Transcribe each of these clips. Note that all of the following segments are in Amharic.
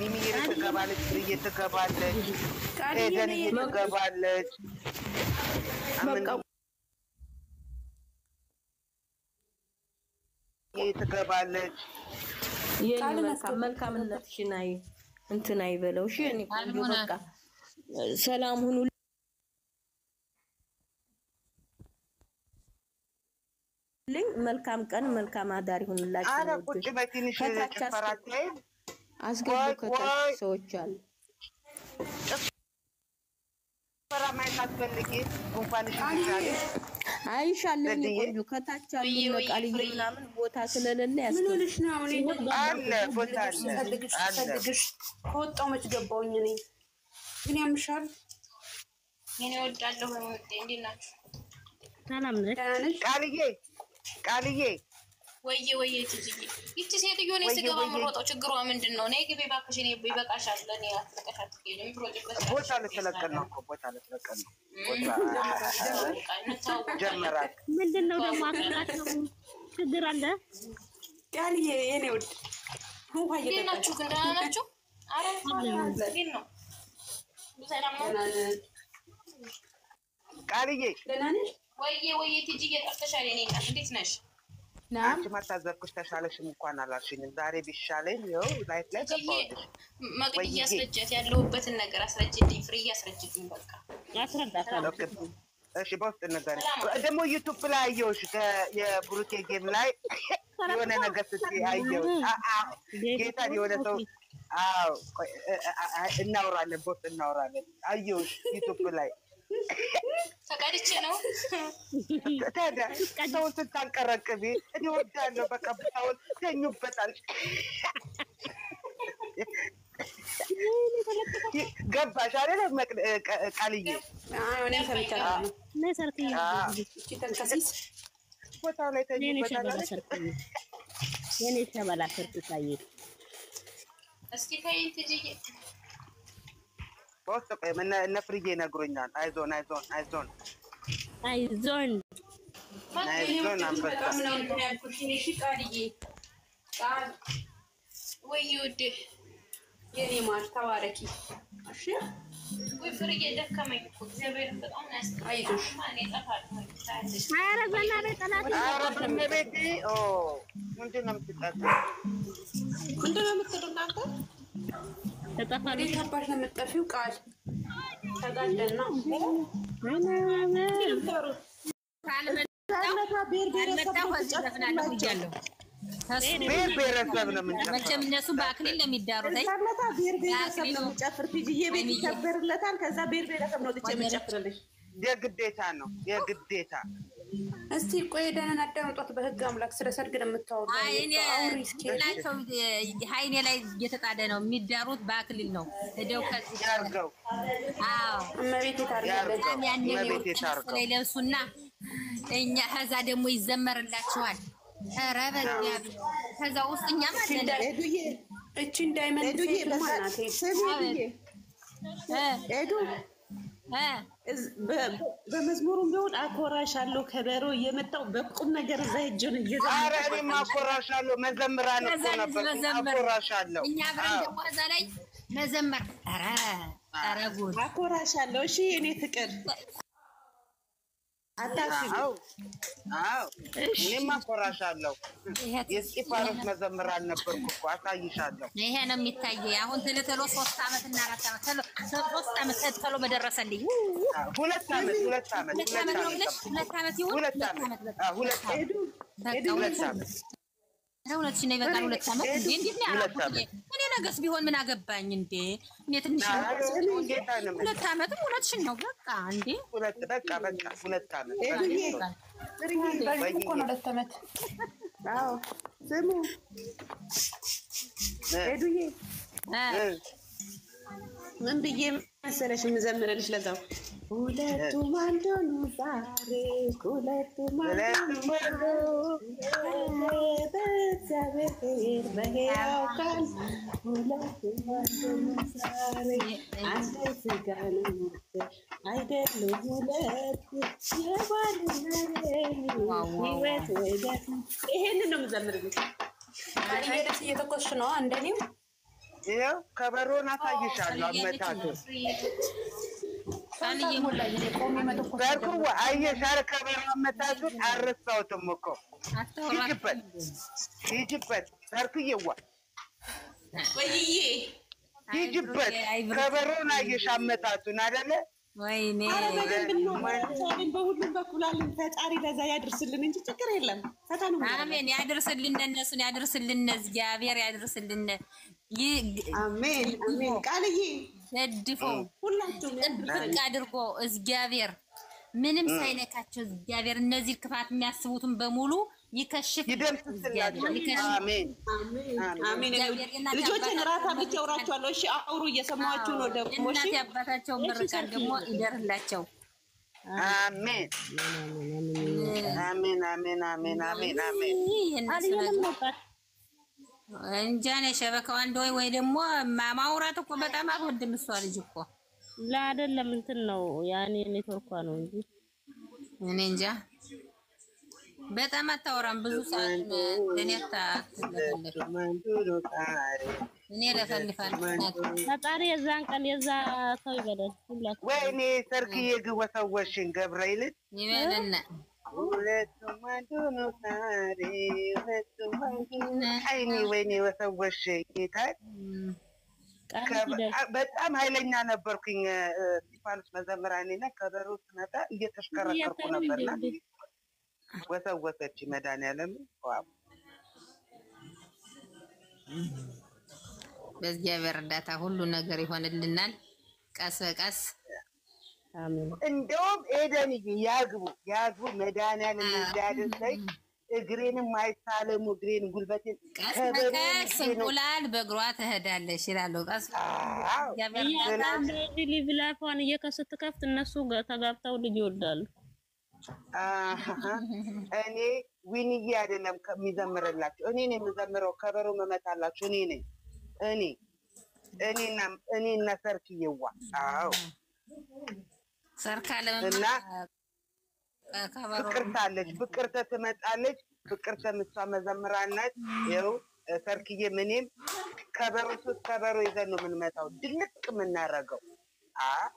ሚሚ እየተቀባለች ፍርዬ ተቀባለች ኤደን እየተቀባለች አምን እየተቀባለች መልካምነትሽን አይ እንትን አይበለው እሺ እኔ በቃ ሰላም ሁኑ መልካም ቀን መልካም አዳር ይሁንላችሁ አረ ቁጭ በትንሽ ጭፈራት ላይ አስገቡ ከታች ሰዎች አሉ ጭፈራ ማየት አትፈልጊ ጉንፋንሽ ይሻል አይሻልም ቆዩ ከታች አሉ ለቃልዬ ምናምን ቦታ ስለሌለ ያስፈልግሽ ነው አለ ቦታ ፈልግሽ ከወጣው መች ገባውኝ ነኝ ግን ያምሻል እኔ ወዳለሁ እንዴ ናችሁ ሰላም ነሽ ቃልዬ ወይዬ ትጂዬ ይቺ ሴትዮ እኔ ስገባ የምሮጠው ችግሯ ምንድነው? ነይ ግቢ እባክሽ እኔ ይበቃሻል ለኔ አትለቀሻት ትሄጂም ብሮጭበት ቦታ ለተለቀል ነው ቦታ ለተለቀል ነው ቦታ ጀመራት ምንድነው ደግሞ አፍራችሁ ችግር አለ ቃልዬ የኔ ወድ ውሃ እየጠጣችሁ ግን ደህና ናችሁ? አረ ግን ነው ሰላም ነው ቃልዬ ደህና ነሽ? ወይዬ ትጂዬ ጠርተሻል የኔ እናት እንዴት ነሽ? አንቺ ማታዘርኩሽ ተሻለሽም እንኳን አላልሽኝም ዛሬ ቢሻለኝ ይኸው ላይፍ ላይ ገባሁልሽ መቅድዬ አስረጃት ያለሁበትን ነገር አስረጅልኝ ፍርዬ አስረጅልኝ በቃ ያስረዳታለሁ እሺ በውስጥ ነገር ደግሞ ዩቲዩብ ላይ አየሁሽ የብሩኬ ጌም ላይ የሆነ ነገር ስትይ አየሁሽ ጌታ የሆነ ሰው አዎ እናወራለን በውስጥ እናወራለን አየሁሽ ዩቲዩብ ላይ ተቀድቼ ነው ታዲያ ሰው ስታንቀረቅቢ እኔ ወዳለሁ በቃ ብታውን ተኙበታል ገባሽ አይደል ቃልዬ እኔ ሰምቻለሁ ነሰርኩኝ ተንከሲስ ቦታው ላይ ተኙበታል የኔ ሸበላ ሰርኩታዬ እስኪ ተይኝ ትጂዬ በውስጥ ቆይ እነ ፍርዬ ነግሮኛል አይዞን አንበሳ ወይ ውዴ የኔ ማር ተባረኪ እሺ ወይ ፍርዬ ደከመኝ እኮ እግዚአብሔርን በጣም አይዞሽ ማን ይጠፋል ኧረ በእናትህ ጠላት ኧረ በእመቤቴ ምንድን ነው የምትጠጣው እናንተ ተጠፋለች ተባሽ ነው የምትጠፊው ቃል ተጋደና ብሔረሰብ ነው የምንጨፍረው መቼም እነሱ በአክሊል ነው የሚዳሩት ብሔረሰብ ነው የምንጨፍር ትይዬ ቤት ይከበርለታል ከዛ ብሔረሰብ ነው ትቼ የምንጨፍርልሽ የግዴታ ነው የግዴታ እስቲ ቆይ ደህና አዳምጧት በህግ አምላክ ስለ ሰርግ ነው የምታወሩት ሀይኔ ላይ እየተጣደ ነው የሚዳሩት በአክሊል ነው ሄደው ከዚህ ያርገው እመቤቴ ታርገው ላይ ለብሱና እኛ ከዛ ደግሞ ይዘመርላችኋል ኧረ በእግዚአብሔር ከዛ ውስጥ እኛ ማለት እቺ እንዳይመልጥ ማናቴ ሄዱ በመዝሙሩም ቢሆን አኮራሻለሁ ከበሮ እየመጣው በቁም ነገር እዛ ሄጆን እየዘመረ ኧረ እኔም አኮራሻለሁ መዘምራን እኮ ነበር አኮራሻለሁ እኛ ብለን ደግሞ እዛ ላይ መዘመር ኧረ ጉድ አኮራሻለሁ እሺ እኔ ፍቅር አታስቢ እኔም አኮራሻለሁ የስጢፋኖስ መዘምራን ነበርኩ እኮ አሳይሻለሁ ይሄ ነው የሚታየው አሁን ተለተሎ 3 አመት እና 4 አመት 3 አመት ተተሎ በደረሰልኝ 2 አመት 2 አመት 2 አመት ነው ብለሽ 2 አመት ይሁን 2 አመት ሁለት ሺህ ነው ይበቃል 2 አመት እንዴ እንዴት ነው ያልኩት እኔ ነገስ ቢሆን ምን አገባኝ እንዴ እኔ ትንሽ 2 አመት 2 ሺህ ነው በቃ እንዴ 2 በቃ 2 አመት እኮ ነው 2 አመት አዎ ስሙ ሄዱዬ ምን ብዬ መሰለሽ የምዘምርልሽ ለዛው ሁለቱም አንድ ሆኑ ዛሬ ሁለቱም አንድ በእግዚአብሔር በሕያው ቃል ሁለቱም አንድ ሆኑ ዛሬ አንድ ሥጋ ነው አይደሉም ሁለት የባልና ሕይወት ወዳት ይሄንን ነው የምዘምርልሽ። ደስ እየተኮስሽ ነው እንደኔው ይኸው ከበሮን አሳይሻለሁ አመታቱን ዘርኩዋ አየሽ ኧረ ከበሮ አመታቱን አልረሳሁትም እኮ ሂጂበት ዘርኩዬዋ ሂጂበት ከበሮን አየሽ አመታቱን አይደለ ወይኔ በሁሉም በኩል አለን። ፈጣሪ ለዛ ያድርስልን እንጂ ችግር የለም። ፈታኑ አሜን። ያድርስልን፣ እነሱን ያድርስልን፣ እግዚአብሔር ያድርስልን። አሜን አሜን። ቃልዬ ደግፎ ሁላችሁም ጥብቅ አድርጎ እግዚአብሔር ምንም ሳይነካቸው እግዚአብሔር እነዚህ ክፋት የሚያስቡትን በሙሉ ይከሽፍ፣ ይደምስላቸው። አሜን አሜን። ልጆችን ራታ ብቻ አውራቸዋለሁ። እሺ አውሩ፣ እየሰማችሁ ነው ደግሞ። እሺ እናት ያባታቸው ምርቃት ደግሞ ይደርላቸው። አሜን አሜን አሜን አሜን አሜን አሜን። እንጃ ነው ሸበካው አንድ ወይ ደግሞ ማውራት እኮ በጣም አልወድም። እሷ ልጅ እኮ ለአይደለም እንትን ነው ያኔ ኔትወርኳ ነው እንጂ እኔ እንጃ በጣም አታወራም። ብዙ ሰዓት እኔ እኔ ለፈልፋለሁ። ፈጣሪ የዛን ቀን የዛ ሰው ይበላል ሁላችሁ። ወይኔ ሰርክዬ ግወሰወሽን ገብርኤል ይበልና ሁለቱም አንዱ ነው ዛሬ ሁለቱም አንዱ አይኔ ወይኔ ወሰወሽኝ ጌታ በጣም ኃይለኛ ነበርኩኝ። ስቲፋኖስ መዘምራኔና ከበሮ ስመጣ እየተሽከረከርኩ ነበርና ወሰወሰች መድኃኒዓለም። በእግዚአብሔር እርዳታ ሁሉ ነገር ይሆንልናል ቀስ በቀስ። እንደውም ኤደንዬ ያግቡ መድኃኒዓለም እንዳያደርሰኝ እግሬንም አይሳለሙ እግሬን ጉልበቴን ቀስ በቀስ እንቁላል በእግሯ ትሄዳለች ይላሉ። ቀስ እንደዚህ ሊቭላፏን ስትከፍት እነሱ ተጋብተው ልጅ ይወልዳሉ። እኔ ዊንዬ አይደለም ከሚዘምርላቸው እኔ ነኝ የምዘምረው። ከበሮ መመታላችሁ እኔ ነኝ እኔና ሰርክዬዋ። አዎ ሰርካ እና ፍቅርተ አለች፣ ፍቅርተ ትመጣለች። ፍቅርተ ምሷ መዘምራናት። ይኸው ሰርክዬ ምንም ከበሮ ሶስት ከበሮ ይዘን ነው የምንመጣው ድልቅ የምናረገው። አዎ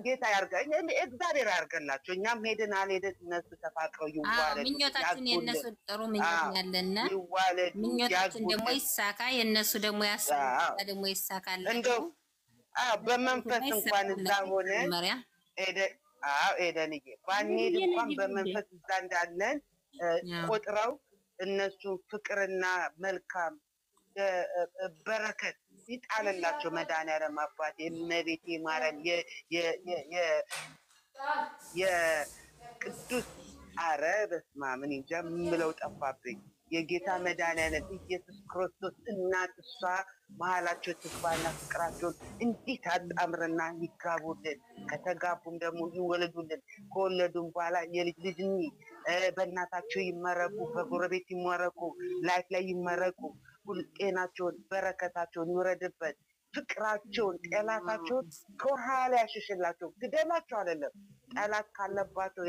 ጌታ ያርጋኝ፣ እግዚአብሔር ያርገላቸው። እኛም ሄድን አልሄድን እነሱ ተፋቅረው ይዋለዱ። ምኞታችን የእነሱ ጥሩ ምኞት ያለና ምኞታችን ደግሞ ይሳካ፣ የእነሱ ደግሞ ደግሞ ይሳካል። እንደው በመንፈስ እንኳን እዛ ሆነ ኤደንዬ ባንሄድ እንኳን በመንፈስ እዛ እንዳለን ቆጥረው እነሱ ፍቅርና መልካም በረከት ይጣልላቸው መድኃኒዓለም አባቴ እመቤቴ ማርያም የቅዱስ ኧረ በስመ አብ እኔ እንጃ የምለው ጠፋብኝ። የጌታ መድኃኒዓለም ኢየሱስ ክርስቶስ እናት እሷ መሀላቸው ትግባና ፍቅራቸውን እንዲህ አጣምርና ይጋቡልን። ከተጋቡም ደግሞ ይወለዱልን። ከወለዱም በኋላ የልጅ ልጅ በእናታቸው ይመረቁ፣ በጎረቤት ይመረቁ፣ ላይፍ ላይ ይመረቁ። ጤናቸውን በረከታቸውን ይውረድበት። ፍቅራቸውን ጠላታቸውን ከኋላ ያሽሽላቸው። ግደላቸው አይደለም ጠላት ካለባቸው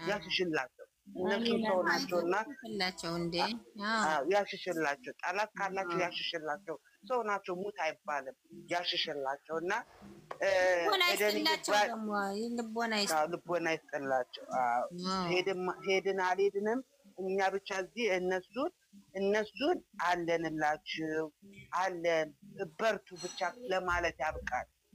ያሽሽላቸው። እነሱ ሰው ናቸውና ያሽሽላቸው። ጠላት ካላቸው ያሽሽላቸው። ሰው ናቸው፣ ሙት አይባልም። ያሽሽላቸው እና ልቦና ይስጥላቸው። ሄድን አልሄድንም እኛ ብቻ እዚህ እነሱን አለንላችሁ አለን በርቱ ብቻ ለማለት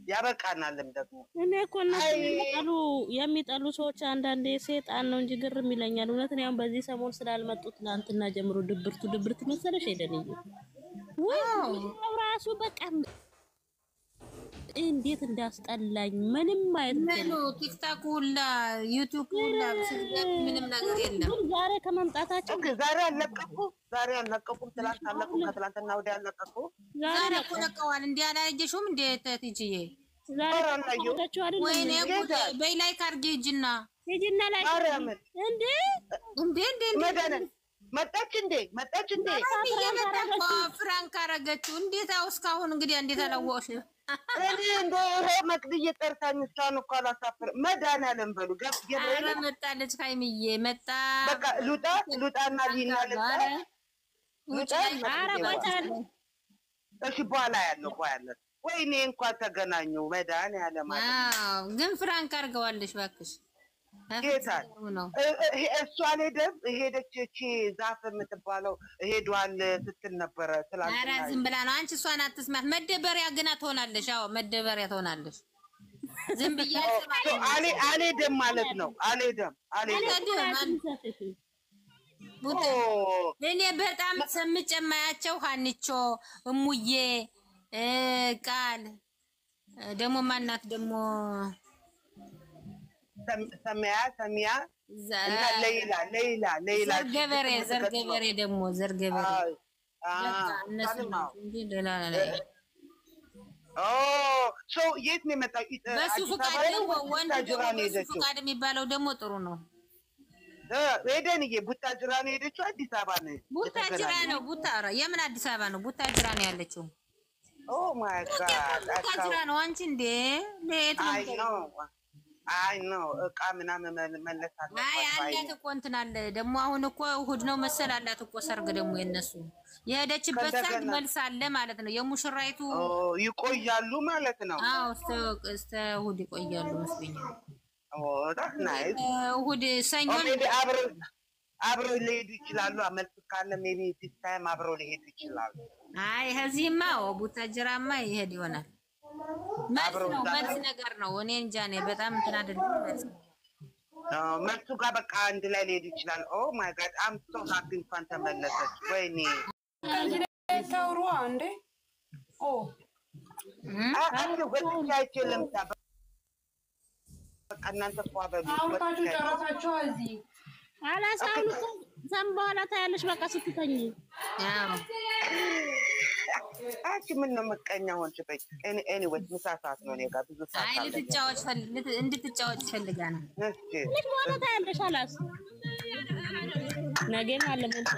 ያበቃናልም ደግሞ። እኔ እኮ እነሱ የሚጠሉ ሰዎች አንዳንዴ ሴጣን ነው እንጂ ግርም ይለኛል። እውነት ነው። አሁን በዚህ ሰሞን ስላልመጡ ትናንትና ጀምሮ ድብርት መሰለሽ ሄደልኝ ራሱ በቃ እንዴት እንዳስጠላኝ ምንም ማየት ነው። ቲክታክ ሁላ ዩቲዩብ ሁላ ምንም ነገር የለም። ዛሬ ከመምጣታቸው ዛሬ አለቀቁም። ትላንት አለቁ፣ ከትላንትና ወዲያ አለቀቁ። ዛሬ እኮ ለቀዋል። እንዴ አላየሽውም እንዴ ትትጂዬ? ዛሬ አላየሁ ወይኔ በይ ላይክ አድርጊ ሂጂና ላይ እንዴ መዳነን መጣች እንዴ ፍራንክ አረገችው። እንዴት እስካሁን እንግዲህ እንዴት አላወቅሽ? እኔ እንደ ይሄ መቅድዬ ጠርታኝ እሷን እኮ አላሳፍር መድኃኒዓለም በሉ ኧረ መጣለች ሃይሚዬ መጣ። በቃ ሉጣና ሊና ሉጣ ኧረ ቆይተን እሺ በኋላ ያለው ወይኔ እንኳን ተገናኙ መድኃኒዓለም አዎ ግን ፍራንክ አድርገዋለች እባክሽ ጌታ እሷ አልሄደም ሄደች እቺ ዛፍ የምትባለው ሄዷል ስትል ነበረ ትላንትና ኧረ ዝም ብላ ነው አንቺ እሷን አትስማት መደበሪያ ግና ትሆናለሽ አዎ መደበሪያ ትሆናለሽ ዝም ብያለሁ አልሄደም ማለት ነው አልሄደም እኔ በጣም ሰምጬ የማያቸው ሀኒቾ እሙዬ ቃል ደግሞ ማናት ደግሞ ሰሚያ እና ሌላ ዘርገበሬ ደግሞ ዘርገበሬ እነሱ እንጂ ሌላ የት ነው የመጣው? በሱ ፍቃድ ደግሞ ወንድ ፍቃድ የሚባለው ደግሞ ጥሩ ነው። ሄደንዬ ቡታጅራ ነው የሄደችው። አዲስ አበባ ነው ቡታጅራ ነው የምን አዲስ አበባ ነው ቡታጅራ ነው ያለችው። ኦ ማይ ጋድ ቡታጅራ ነው አንቺ እንዴ ለየት ነው? አይ ነው እቃ ምናምን መለስ አለ። አይ አንዴት እኮ እንትን አለ ደግሞ አሁን እኮ እሑድ ነው መሰል አላት እኮ ሰርግ ደግሞ የነሱ የሄደችበት ሰርግ መልስ አለ ማለት ነው። የሙሽራይቱ ይቆያሉ ማለት ነው። አዎ እስከ እሑድ ይቆያሉ መስለኛል። ዳት ናይስ እሑድ ሰኞ አብረው ሊሄዱ ይችላሉ። መልስ ካለ ሜቢ ዲስ ታይም አብረው ሊሄዱ ይችላሉ። አይ ከዚህማ ቡታጅራማ ይሄድ ይሆናል። መልስ ነገር ነው። እኔ እንጃ ነኝ በጣም እንትን አይደለም መልሱ ጋር በቃ አንድ ላይ ሊሄዱ ይችላል። ኦ ማይ ጋድ አም ሶ ሃፒ እንኳን ተመለሰች። ወይኔ ታውሩ አንዴ ኦ አንተ ወጥቻች ለምታ በቃ እናንተ ፏበሉ አውጣችሁ ጨረሳችሁ እዚህ አላሳሉትም። ዘም በኋላ ታያለሽ በቃ ስትተኝ ያው አንቺ ምን ነው መቀኛ ሆንሽ? በይ ኤኒዌይስ ምሳ ሰዓት ነው። እኔ ጋር ብዙ ሰዓት አይ እንድትጫወች ፈልጋ ነው። እሺ ልጅ በኋላ ታያለሽ። አላስ ነገም አለ መልስ